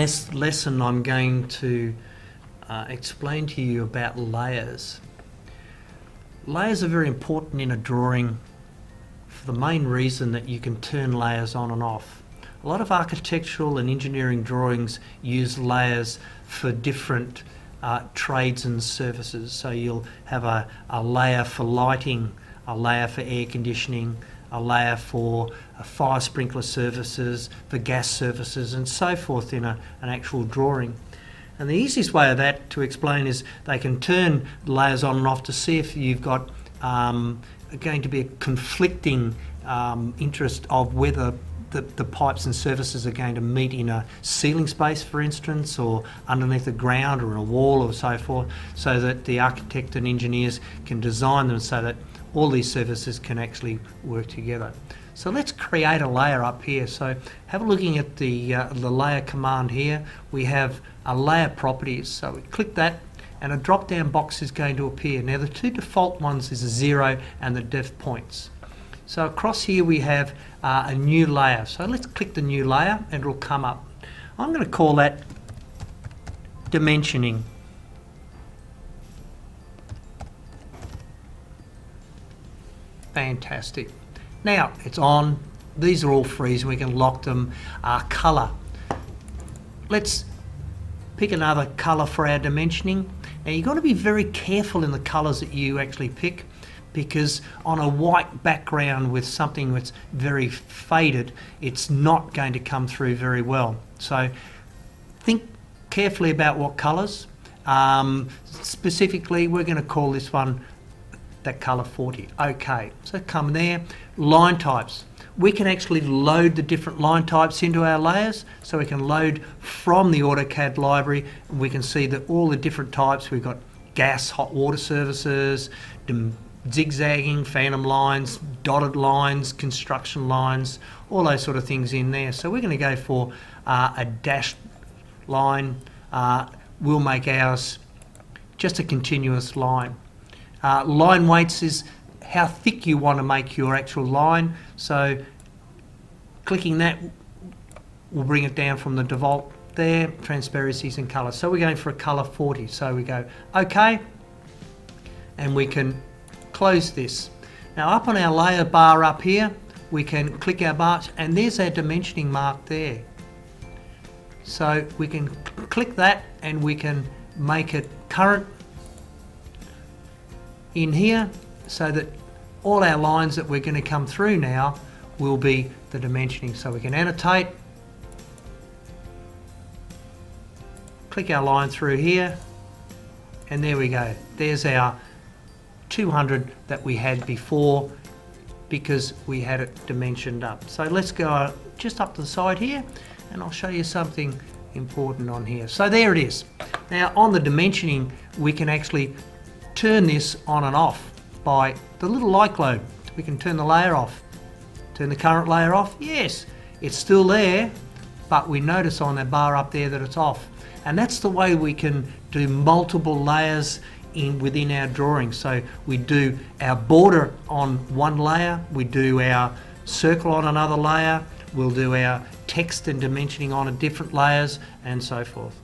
this lesson I'm going to explain to you about layers. Layers are very important in a drawing for the main reason that you can turn layers on and off. A lot of architectural and engineering drawings use layers for different trades and services. So you'll have a layer for lighting, a layer for air conditioning, a layer for fire sprinkler services, for gas services and so forth in an actual drawing. And the easiest way of that to explain is they can turn layers on and off to see if you've got going to be a conflicting interest of whether the pipes and surfaces are going to meet in a ceiling space, for instance, or underneath the ground or in a wall or so forth, so that the architect and engineers can design them so that all these surfaces can actually work together. So let's create a layer up here. So have a looking at the layer command here. We have a layer properties. So we click that and a drop down box is going to appear. Now the two default ones is a 0 and the depth points. So across here we have a new layer. So let's click the new layer and it'll come up. I'm going to call that dimensioning. Fantastic. Now it's on. These are all free, so we can lock them. Colour. Let's pick another colour for our dimensioning. Now you've got to be very careful in the colours that you actually pick, because on a white background with something that's very faded, it's not going to come through very well. So think carefully about what colours. Specifically, we're going to call this one that colour 40. Okay, so come there. Line types. We can actually load the different line types into our layers, so we can load from the AutoCAD library and we can see that all the different types. We've got gas, hot water services, zigzagging, phantom lines, dotted lines, construction lines, all those sort of things in there. So we're going to go for a dashed line. We'll make ours just a continuous line. Line weights is how thick you want to make your actual line. So clicking that will bring it down from the default there, transparencies and colours. So we're going for a colour 40. So we go OK, and we can close this. Now up on our layer bar up here, we can click our bar and there's our dimensioning mark there. So we can click that and we can make it current in here, so that all our lines that we're going to come through now will be the dimensioning. So we can annotate, click our line through here, and there we go. There's our 200 that we had before, because we had it dimensioned up. So let's go just up to the side here and I'll show you something important on here. So there it is. Now on the dimensioning, we can actually turn this on and off by the little light globe. We can turn the layer off. Turn the current layer off. Yes, it's still there, but we notice on that bar up there that it's off. And that's the way we can do multiple layers within our drawing. So we do our border on one layer, we do our circle on another layer, we'll do our text and dimensioning on a different layers, and so forth.